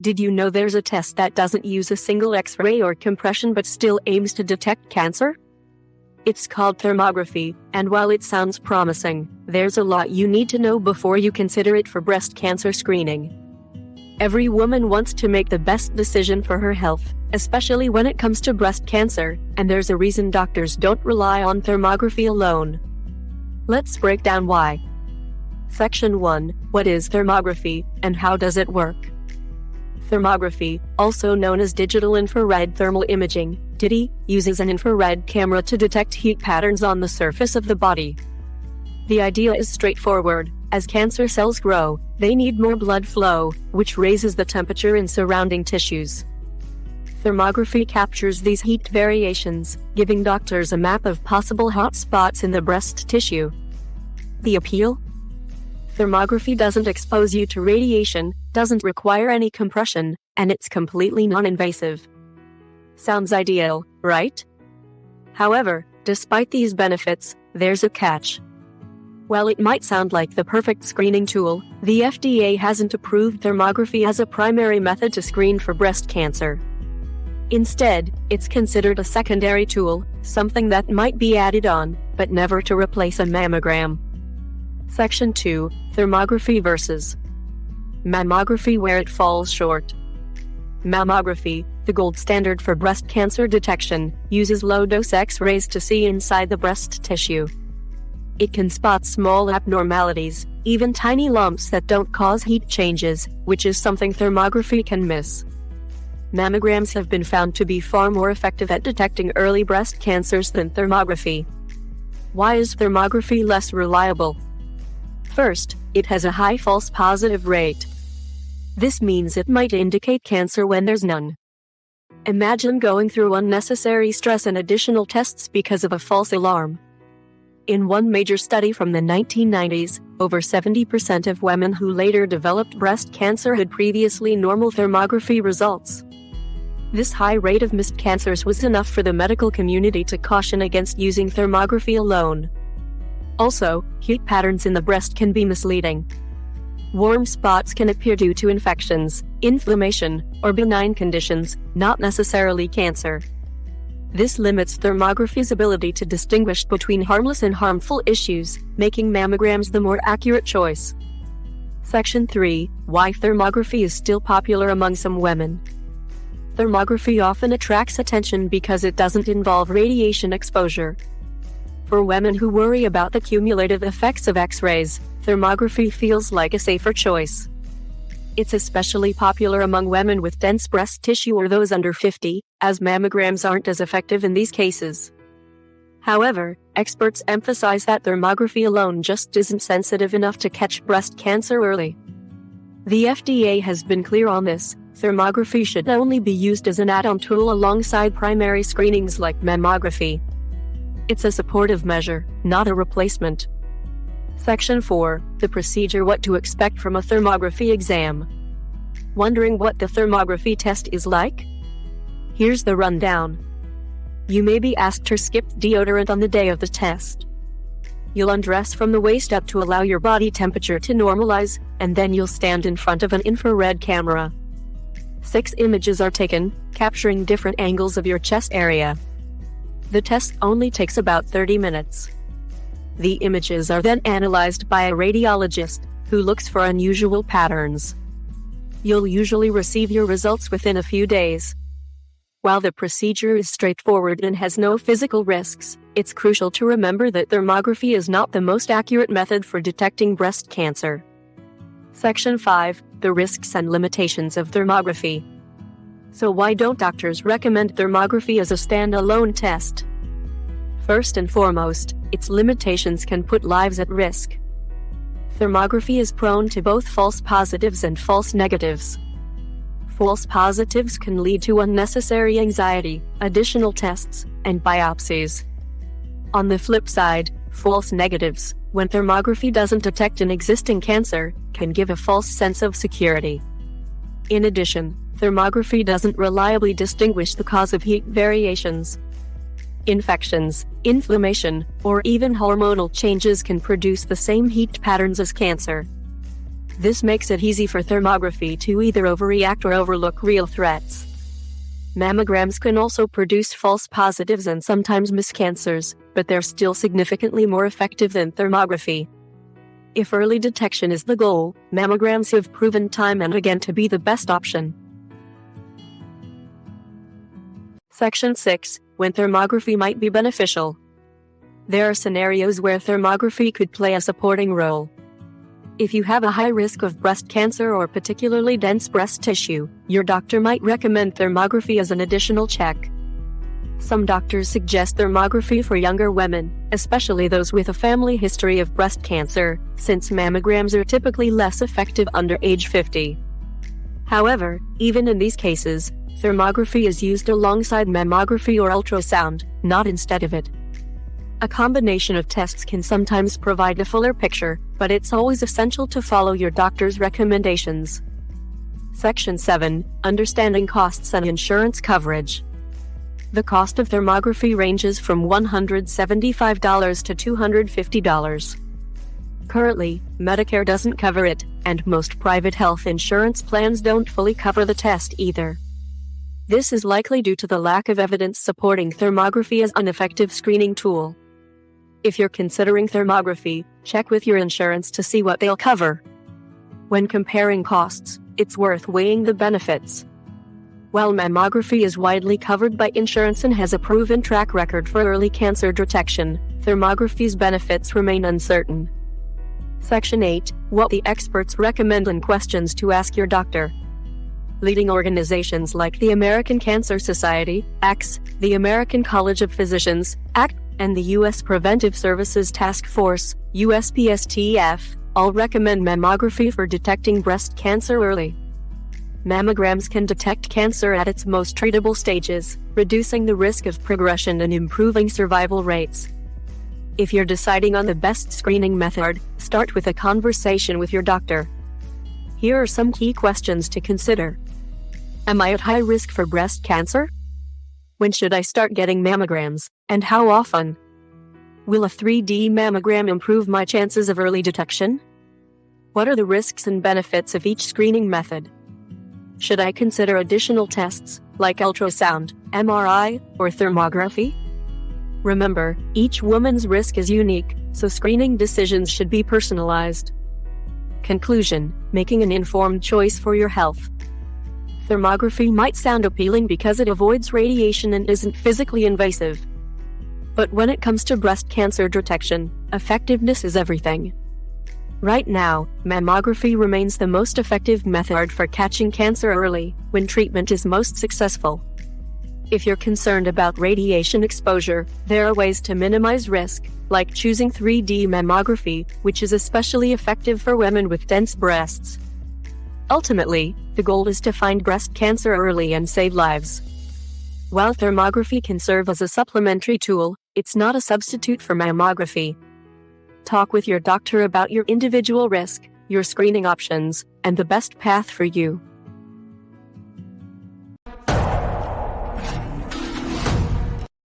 Did you know there's a test that doesn't use a single X-ray or compression but still aims to detect cancer? It's called thermography, and while it sounds promising, there's a lot you need to know before you consider it for breast cancer screening. Every woman wants to make the best decision for her health, especially when it comes to breast cancer, and there's a reason doctors don't rely on thermography alone. Let's break down why. Section 1. What is thermography, and how does it work? Thermography, also known as digital infrared thermal imaging, DITI, uses an infrared camera to detect heat patterns on the surface of the body. The idea is straightforward. As cancer cells grow, they need more blood flow, which raises the temperature in surrounding tissues. Thermography captures these heat variations, giving doctors a map of possible hot spots in the breast tissue. The appeal? Thermography doesn't expose you to radiation, doesn't require any compression, and it's completely non-invasive. Sounds ideal, right? However, despite these benefits, there's a catch. While it might sound like the perfect screening tool, the FDA hasn't approved thermography as a primary method to screen for breast cancer. Instead, it's considered a secondary tool, something that might be added on, but never to replace a mammogram. Section 2. Thermography versus mammography, where it falls short. Mammography, the gold standard for breast cancer detection, uses low-dose X-rays to see inside the breast tissue. It can spot small abnormalities, even tiny lumps that don't cause heat changes, which is something thermography can miss. Mammograms have been found to be far more effective at detecting early breast cancers than thermography. Why is thermography less reliable? First, it has a high false positive rate. This means it might indicate cancer when there's none. Imagine going through unnecessary stress and additional tests because of a false alarm. In one major study from the 1990s, over 70% of women who later developed breast cancer had previously normal thermography results. This high rate of missed cancers was enough for the medical community to caution against using thermography alone. Also, heat patterns in the breast can be misleading. Warm spots can appear due to infections, inflammation, or benign conditions, not necessarily cancer. This limits thermography's ability to distinguish between harmless and harmful issues, making mammograms the more accurate choice. Section 3. Why thermography is still popular among some women. Thermography often attracts attention because it doesn't involve radiation exposure. For women who worry about the cumulative effects of X-rays, thermography feels like a safer choice. It's especially popular among women with dense breast tissue or those under 50, as mammograms aren't as effective in these cases. However, experts emphasize that thermography alone just isn't sensitive enough to catch breast cancer early. The FDA has been clear on this. Thermography should only be used as an add-on tool alongside primary screenings like mammography. It's a supportive measure, not a replacement. Section 4. The procedure: what to expect from a thermography exam. Wondering what the thermography test is like? Here's the rundown. You may be asked to skip deodorant on the day of the test. You'll undress from the waist up to allow your body temperature to normalize, and then you'll stand in front of an infrared camera. 6 images are taken, capturing different angles of your chest area. The test only takes about 30 minutes. The images are then analyzed by a radiologist, who looks for unusual patterns. You'll usually receive your results within a few days. While the procedure is straightforward and has no physical risks, it's crucial to remember that thermography is not the most accurate method for detecting breast cancer. Section 5. The risks and limitations of thermography. So why don't doctors recommend thermography as a standalone test? First and foremost, its limitations can put lives at risk. Thermography is prone to both false positives and false negatives. False positives can lead to unnecessary anxiety, additional tests, and biopsies. On the flip side, false negatives, when thermography doesn't detect an existing cancer, can give a false sense of security. In addition, thermography doesn't reliably distinguish the cause of heat variations. Infections, inflammation, or even hormonal changes can produce the same heat patterns as cancer. This makes it easy for thermography to either overreact or overlook real threats. Mammograms can also produce false positives and sometimes miss cancers, but they're still significantly more effective than thermography. If early detection is the goal, mammograms have proven time and again to be the best option. Section 6. When thermography might be beneficial. There are scenarios where thermography could play a supporting role. If you have a high risk of breast cancer or particularly dense breast tissue, your doctor might recommend thermography as an additional check. Some doctors suggest thermography for younger women, especially those with a family history of breast cancer, since mammograms are typically less effective under age 50. However, even in these cases, thermography is used alongside mammography or ultrasound, not instead of it. A combination of tests can sometimes provide a fuller picture, but it's always essential to follow your doctor's recommendations. Section 7. Understanding costs and insurance coverage. The cost of thermography ranges from $175 to $250. Currently, Medicare doesn't cover it, and most private health insurance plans don't fully cover the test either. This is likely due to the lack of evidence supporting thermography as an effective screening tool. If you're considering thermography, check with your insurance to see what they'll cover. When comparing costs, it's worth weighing the benefits. While mammography is widely covered by insurance and has a proven track record for early cancer detection, thermography's benefits remain uncertain. Section 8. What the experts recommend and questions to ask your doctor. Leading organizations like the American Cancer Society, ACS, the American College of Physicians, ACT, and the U.S. Preventive Services Task Force, USPSTF, all recommend mammography for detecting breast cancer early. Mammograms can detect cancer at its most treatable stages, reducing the risk of progression and improving survival rates. If you're deciding on the best screening method, start with a conversation with your doctor. Here are some key questions to consider. Am I at high risk for breast cancer? When should I start getting mammograms, and how often? Will a 3D mammogram improve my chances of early detection? What are the risks and benefits of each screening method? Should I consider additional tests, like ultrasound, MRI, or thermography? Remember, each woman's risk is unique, so screening decisions should be personalized. Conclusion: making an informed choice for your health. Thermography might sound appealing because it avoids radiation and isn't physically invasive. But when it comes to breast cancer detection, effectiveness is everything. Right now, mammography remains the most effective method for catching cancer early, when treatment is most successful. If you're concerned about radiation exposure, there are ways to minimize risk, like choosing 3D mammography, which is especially effective for women with dense breasts. Ultimately, the goal is to find breast cancer early and save lives. While thermography can serve as a supplementary tool, it's not a substitute for mammography. Talk with your doctor about your individual risk, your screening options, and the best path for you.